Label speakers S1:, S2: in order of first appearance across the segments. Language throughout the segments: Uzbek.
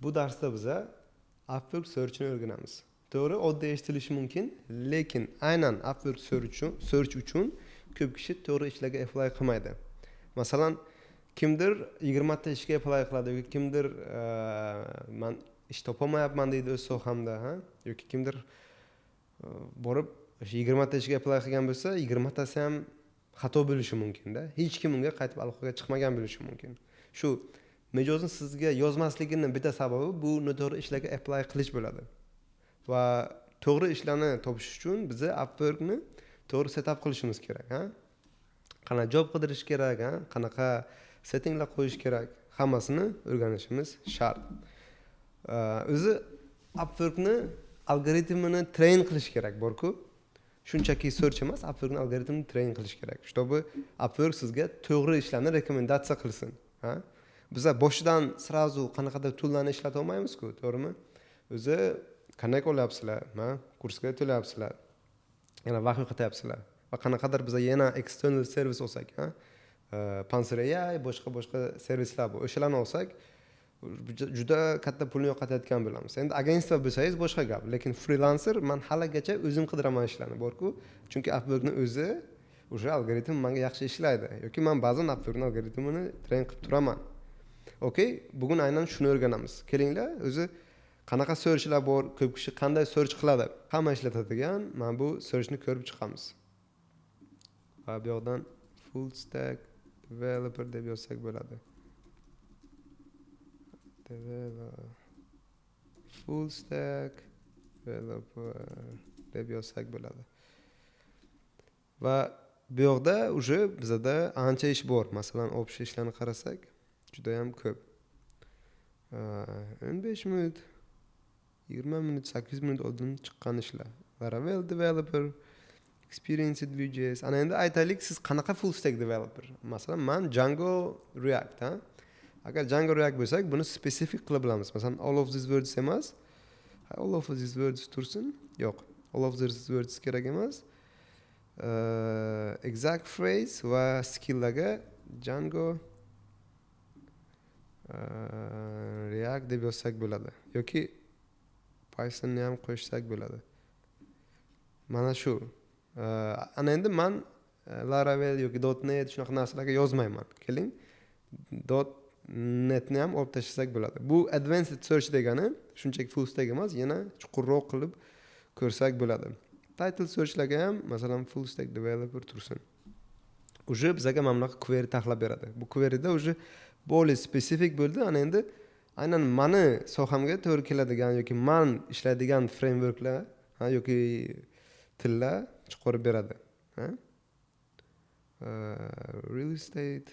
S1: Bu darsda biza Upwork search'ini o'rganamiz. To'g'ri, oddiy eshitilishi mumkin, lekin aynan Upwork search uchun ko'p kishi to'g'ri ishlarga apply qilmaydi. Masalan, kimdir 20 ta ishga apply qiladi yoki kimdir men ish topolmayapman deydi o'z sohamda, yoki kimdir borib o'sha 20 ta ishga apply qilgan bo'lsa, 20 tasi ham xato bo'lishi mumkin-da. Hech kim unga qaytib aloqaga chiqmagan bo'lishi mumkin. Shu mijozning sizga yozmasligini bitta sababi bu noto'g'ri ishlarga apply qilish bo'ladi. Va to'g'ri ishlarni topish uchun biz Upworkni to'g'ri setup qilishimiz kerak, qanaqa job qidirish kerak, qanaqa settinglar qo'yish kerak, hammasini o'rganishimiz shart. O'zi Upworkni algoritmini train qilish kerak borku. Shunchaki search emas, Upworkni algoritmini train qilish kerak. Чтобы Upwork sizga to'g'ri ishlarni rekomendatsiya qilsin, Biza boshidan srazu qanaqadir toollarni ishlata olmaymiz-ku, to'g'rimi? O'zi qanday qo'lyapsizlar, kursga to'layapsizlar, yana vaqt yo'qotyapsizlar. Va qanaqadir biza yana external service olsak, Pansreya, boshqa servislar bor. O'shalarni olsak, juda katta pulni yo'qotayotgan bo'lamiz. Endi agentство bo'lsangiz boshqa gap, lekin freelancer men halagacha o'zim qidiraman ishlarni borku, chunki Upworkni o'zi o'sha algoritm menga yaxshi ishlaydi yoki men ba'zan Upworkni algoritmini train qilib turaman. Okey, bugun aynan shuni o'rganamiz. Kelinglar, o'zi qanaqa searchlar bor, ko'p kishi qanday search qiladi, hamma ishlatadigan men bu searchni ko'rib chiqamiz. Va bu yoqdan full stack developer deb yozsak bo'ladi. Full stack developer deb yozsak bo'ladi. Va bu yoqda уже bizda ancha ish bor. Masalan, общий ishlarni qarasak, juda ham ko'p. 15 minut, 20 minut, 8 minut oldin chiqqan ishlar. Laravel developer, experienced Vue.js. Ana endi aytaylik, siz qanaqa full stack developer? Masalan, men Django React, Agar Django React bo'lsak, buni specific qilib bilamiz. Masalan, all of these words emas. All of these words tursin? Yo'q. All of these words kerak emas. Exact phrase va skilllarga Django React deb yozsak bo'ladi. Yoki Pythonni ham qo'shsak bo'ladi. Mana shu. Ana endi men Laravel yoki .NET shunaqa narsalarga yozmayman. Keling, .NETni ham olib tashlasak bo'ladi. Bu advanced search degani, shunchaki full stack emas, yana chuqurroq qilib ko'rsak bo'ladi. Title searchlarga ham, masalan, full stack developer tursin. Uje bizga mana bunaqa query taxlab beradi. Bu queryda uje более spesifik bo'ldi. Ana endi aynan meni sohamga to'g'ri keladigan yoki men ishlaydigan frameworklar, yoki tillar chiqarib beradi. Real estate,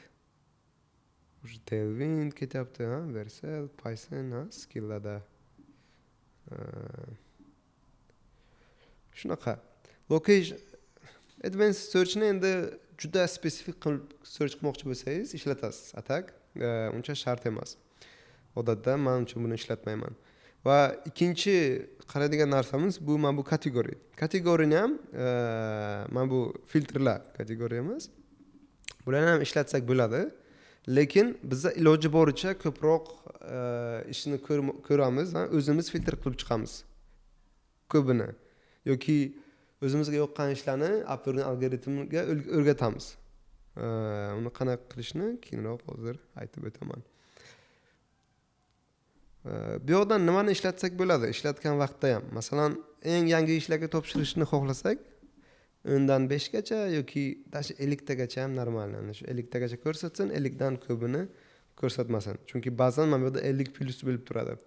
S1: Tailwind ketyapti, Vercel, Python, skilllarda. Shunaqa. Location advanced searchni endi juda spesifik qilib search qilmoqchi bo'lsangiz ishlatasiz. Atak uncha shart emas. Odatda men uchun buni ishlatmayman. Va ikkinchi qaraydigan narsamiz bu men bu kategoriya. Kategoriyani ham men bu filtrlar kategoriya emas. Bularni ham ishlatsak bo'ladi. Lekin bizda iloji boricha ko'proq ishni ko'ramiz, o'zimiz filtr qilib chiqamiz. Ko'bini yoki o'zimizga yoqqan ishlarni Upwork algoritmiga o'rgatamiz. Uni qanaqa qilishni keyinroq hozir aytib o'taman. Bu yoqdan nimani ishlatsak bo'ladi? Ishlatgan vaqtda ham. Masalan, eng yangi ishlarga topshirishni xohlasak, 10 dan 5 gacha yoki 50 tagacha ham normal. Shu 50 tagacha ko'rsatsin, 50 dan ko'bini ko'rsatmasin. Chunki ba'zan mana bu yerda 50 plus bo'lib turadi.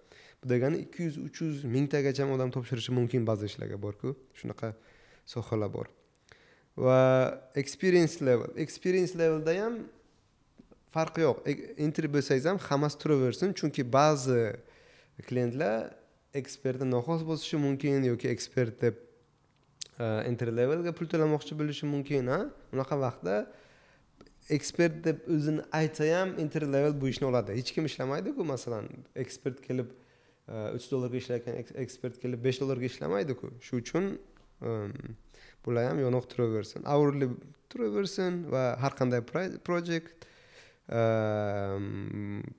S1: Bu degani 200, 300, 1000 tagacha ham odam topshirishi mumkin ba'zi ishlarga borku. Shunaqa sohalar bor. Va experience levelda ham farqi yo'q. Entry bo'lsangiz ham hammasi turaversin, chunki ba'zi klientlar ekspertni noxos bo'lishi mumkin yoki ekspert deb entry levelga pul to'lamoqchi bo'lishi mumkin, Unaqa vaqtda ekspert deb o'zini aytsa ham entry level bu ishni oladi. Hech kim ishlamaydi-ku, masalan, ekspert kelib $3 ishlayotgan ekspert kelib $5 ishlamaydi-ku. Shu uchun bular ham yonoq turaversin. Hourly turaversin va har qanday project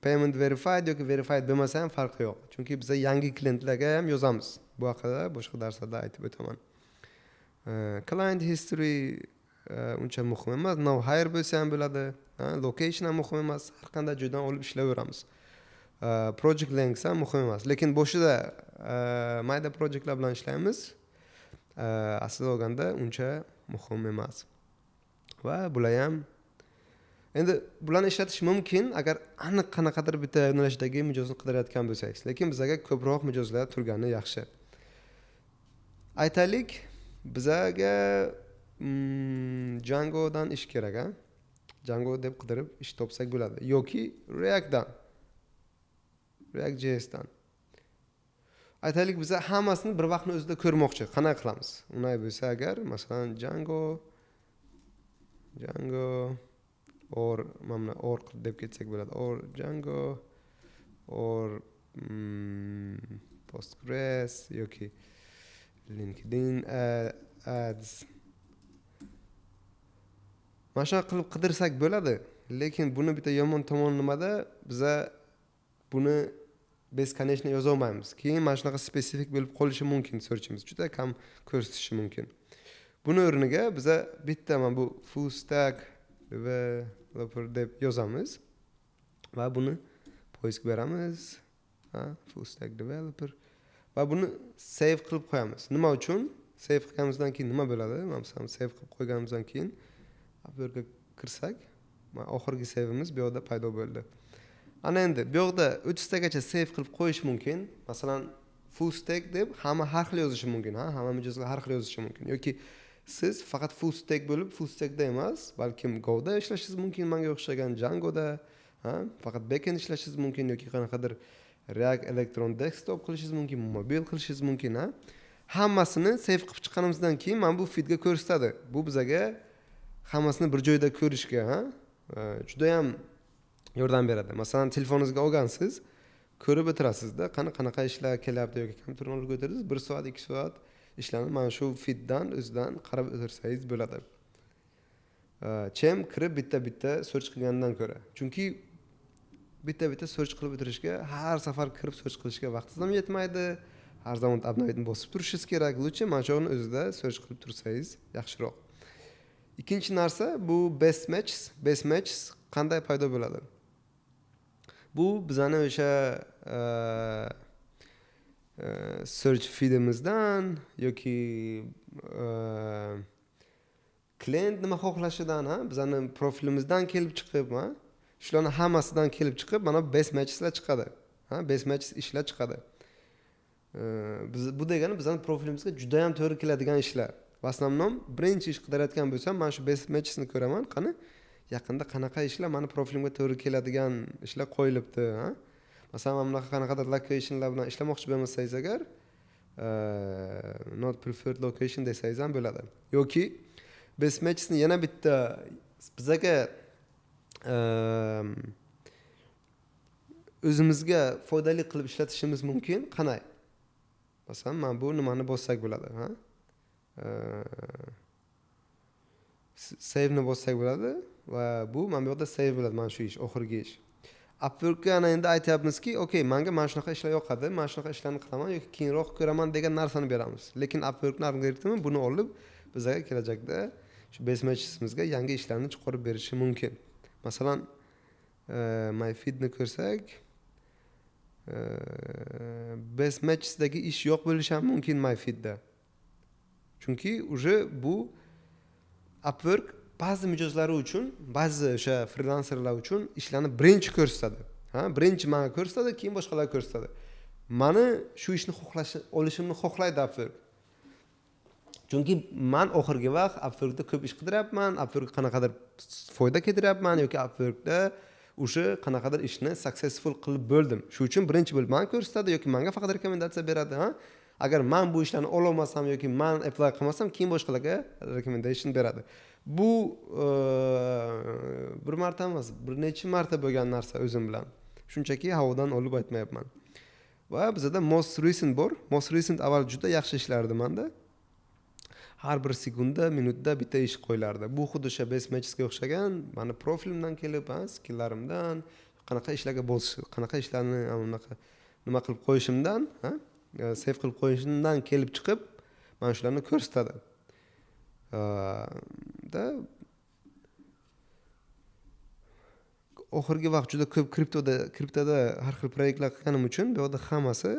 S1: payment verified yoki verified bo'lmasa ham farqi yo'q. Chunki biz yangi klientlarga ham yozamiz. Bu haqida boshqa darslarda aytib o'taman. Client history uncha muhim emas. Now hire bo'lsa ham bo'ladi. Location ham muhim emas. Har qanday joydan olib ishlayveramiz. Project length ham muhim emas. Lekin boshida mayda projektlar bilan ishlaymiz. Aslida olganda uncha muhim emas. Va bular ham endi bularni ishlatish mumkin agar aniq qanaqadir bitta yo'nalishdagi mijozni qidirayotgan bo'lsangiz. Lekin bizga ko'proq mijozlar turgani yaxshi. Aytaylik, bizga Djangodan ish kerak, ha? Django deb qidirib ish topsak bo'ladi yoki Reactdan. React.js'dan. Aytaylik, biz hammasini bir vaqtning o'zida ko'rmoqchi. Qanday qilamiz? Unday bo'lsa agar, masalan, Django or mana or deb ketsak bo'ladi. Or Django or Postgres yoki LinkedIn ads. Mana shunday qilib qidirsak bo'ladi. Lekin buni bitta yomon tomoni nimada? Biza buni конечно yoza olmaymiz. Keyin mana shunaqa spesifik bo'lib qolishi mumkin searchimiz. Juda kam ko'rsatishi mumkin. Buni o'rniga biza bitta mana bu full stack developer deb yozamiz va buni poisk beramiz. Full stack developer va buni save qilib qo'yamiz. Nima uchun? Save qilganimizdan keyin nima bo'ladi? Masalan, save qilib qo'yganimizdan keyin Upwork'ga kirsak, mana oxirgi saveimiz bu yerda paydo bo'ldi. Ana endi bu yerda 30 tagacha save qilib qo'yish mumkin. Masalan, full stack deb hamma har xil yozishi mumkin, ha? Hamma mijozlar har xil yozishi mumkin. Yoki siz faqat full stack bo'lib, full stackda emas, balkim Go'da ishlashingiz mumkin, menga o'xshagan Django'da, ha? Faqat backend ishlashingiz mumkin yoki qanaqadir React Electron desktop qilishingiz mumkin, mobil qilishingiz mumkin, ha? Hammasini save qilib chiqqanimizdan keyin mana bu feedga ko'rsatadi. Bu bizga hammasini bir joyda ko'rishga, ha? Juda ham yordam beradi. Masalan, telefoningizga olgansiz, ko'rib o'tirasizda, qanaqa ishlar kelyapti yoki kompyuterni olib o'tirasiz, 1 soat, 2 soat ishlarni mana shu feeddan o'zidan qarab o'tirsangiz bo'ladi. Chem kirib bitta search qilgandan ko'ra. Chunki bitta search qilib o'tirishga, har safar kirib search qilishga vaqtingiz ham yetmaydi. Har zaman update'ni bosib turishingiz kerak. Lutchi mana shuni o'zida search qilib tursangiz yaxshiroq. Ikkinchi narsa bu best matches qanday paydo bo'ladi? Bu bizani o'sha search feedimizdan yoki klient nima xohlashidan, ha, bizani profilimizdan kelib chiqib, ha, shularni hammasidan kelib chiqib, mana best matcheslar chiqadi. Ha, best matches ishlar chiqadi. Bu degani bizani profilimizga juda ham to'g'ri keladigan ishlar. Vasnamnom birinchi ish qidirayotgan bo'lsam, mana shu best matchesni ko'raman, qani yaqinda qanaqa ishlar meni profilimga to'g'ri keladigan ishlar qo'yilibdi, ha? Masalan, mana qanaqadir locationlar bilan ishlamoqchi bo'lmasangiz agar, not preferred location desangiz ham bo'ladi. Yoki best matchesni yana bitta bizga o'zimizga foydali qilib ishlatishimiz mumkin. Qanday? Masalan, mana bu nimani bossak bo'ladi, ha? Save ni bossak bo'ladi va bu mana bu yerda save bo'ladi, mana shu ish, oxirgi ish. Upwork'ga ana endi aytyapmizki, okey, menga mana shunaqa ishlar yoqadi, mana shunaqa ishlarni qilaman yoki keyinroq ko'raman degan narsani beramiz. Lekin Upwork'ning algoritmi buni olib bizga kelajakda shu best matchesimizga yangi ishlarni chiqarib berishi mumkin. Masalan, my feedni ko'rsak, best matchesdagi ish yo'q bo'lishi ham mumkin my feedda. Chunki uje bu Upwork ba'zi mijozlari uchun, ba'zi o'sha freelancerlar uchun ishlarni birinchi ko'rsatadi. Ha, birinchi menga ko'rsatadi, keyin boshqalar ko'rsatadi. Meni shu ishni olishimni xohlaydi Upwork. Chunki men oxirgi vaqt Upworkda ko'p ish qidiryapman, Upworkga qanaqadir foyda keltiryapman yoki Upworkda o'sha qanaqadir ishni successful qilib bo'ldim. Shu uchun birinchi bo'lib men ko'rsatadi yoki menga faqat rekomendatsiya beradi, ha? Agar men bu ishlarni ola olmasam yoki men apply qilmasam, keyin boshqalarga recommendation beradi. Bu bir marta emas, bir necha marta bo'lgan narsa o'zim bilan. Shunchaki havodan olib aytmayapman. Va bizda most recent bor. Most recent avval juda yaxshi ishlardi menda. har bir sekunda, minutda bitta ish qo'yilardi. Bu xuddi o'sha best matchesga o'xshagan, mani profilimdan kelib, skilllarimdan, qanaqa ishlarga bosish, qanaqa ishlarni unaqa nima qilib qo'yishimdan, save qilib qo'yishimdan kelib chiqib, mana shularni ko'rsatadi. Da oxirgi vaqt juda ko'p kriptoda har xil proyektlar qilganim uchun bu yerda hammasi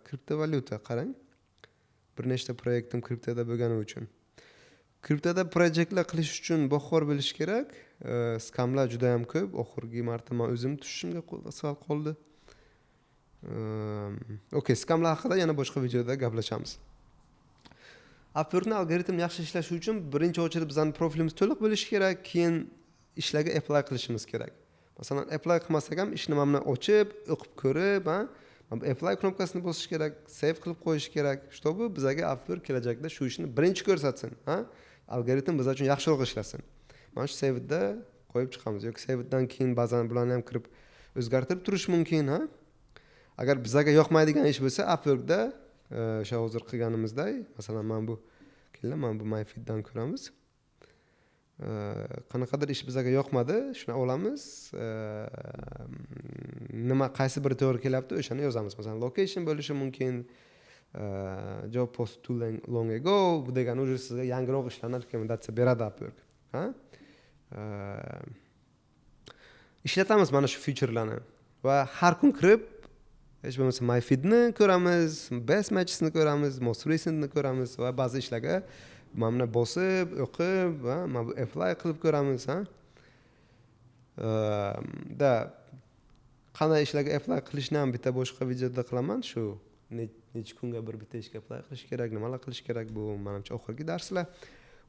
S1: kriptovalyuta. Qarang, bir nechta proyektim kriptoda bo'lgani uchun. Kriptoda proyektlar qilish uchun bexor bo'lish kerak. Skamlar juda ham ko'p. Oxirgi marta men o'zim tushishimga sal qoldi. Okey, skamlar haqida yana boshqa videoda gaplashamiz. Upworkning algoritmi yaxshi ishlashi uchun birinchi o'rinda bizning profilimiz to'liq bo'lishi kerak, keyin ishlarga apply qilishimiz kerak. Masalan, apply qilmasak ham ishni mana ochib, o'qib ko'rib, apply knopkasini bosish kerak, save qilib qo'yish kerak, чтобы bizga Upwork kelajakda shu ishni birinchi ko'rsatsin, algoritm biz uchun yaxshiroq ishlasin. Mana shu save'da qo'yib chiqamiz. Yoki save'dan keyin ba'zan bularni ham kirib o'zgartirib turish mumkin, Agar bizga yoqmaydigan ish bo'lsa, Upworkda o'sha hozir qilganimizday, masalan, mana bu MyFit'dan ko'ramiz. Qanaqadir ish bizga yoqmadi, shuni olamiz. Nima qaysi biri to'g'ri kelyapti, o'shani yozamiz. Masalan, location bo'lishi mumkin, job post too long ago, bu degani o'zi sizga yangiroq ishlarni rekomendatsiya beradi Upwork. Ishlatamiz mana shu featurelarni va har kun kirib, hech bo'lmasa MyFit'ni ko'ramiz, best matchesni ko'ramiz, most recent'ni ko'ramiz va ba'zi ishlarga mana bosib, o'qib va mana bu apply qilib ko'ramiz, da qanday ishlarga apply qilishni ham bitta boshqa videoda qilaman. Shu necha kunga bir bitta ishga apply qilish kerak, nimalar qilish kerak, bu menimcha oxirgi darslar.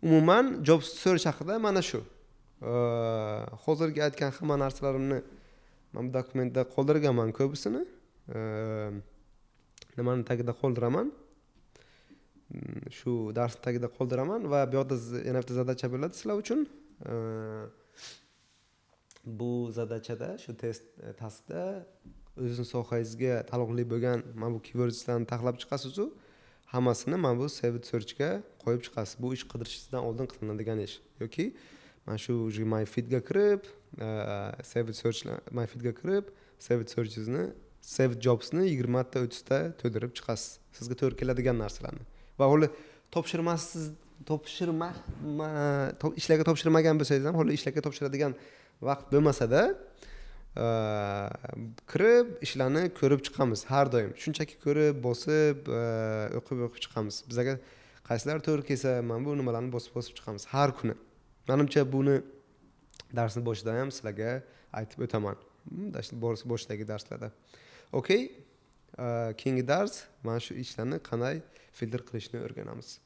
S1: Umuman job search haqida mana shu. Hozirgi aytgan hamma narsalarimni men bu dokumentda qoldirganman ko'pisini. Nimani tagida qoldiraman? Shu dars tagida qoldiraman va bu yerda yana bitta zadacha bo'ladi sizlar uchun. Bu zadachada, shu taskda o'zingiz sohangizga taalluqli bo'lgan mana bu keywordslarni tahlab chiqasiz-ku, hammasini mana bu saved searchga qo'yib chiqasiz. Bu ish qidirishingizdan oldin qilinadigan ish. Yoki mana shu MyFit'ga kirib, MyFit'ga kirib, saved searchesni, saved jobsni 20 ta 30 ta to'ldirib chiqasiz. Sizga to'g'ri keladigan narsalarni. Va hali ishlarga topshirmagan bo'lsangiz ham, hali ishlarga topshiradigan vaqt bo'lmasa-da, kirib ishlarni ko'rib chiqamiz har doim. Shunchaki ko'rib, bosib, o'qib chiqamiz. Bizga qaysilar to'g'ri kelsa, mana bu nimalarni bosib chiqamiz har kuni. Menimcha buni darsning boshida ham sizlarga aytib o'taman. Boshdagi darslarda. Okey? Keyingi dars mana shu ishlarni qanday filtr qilishni o'rganamiz.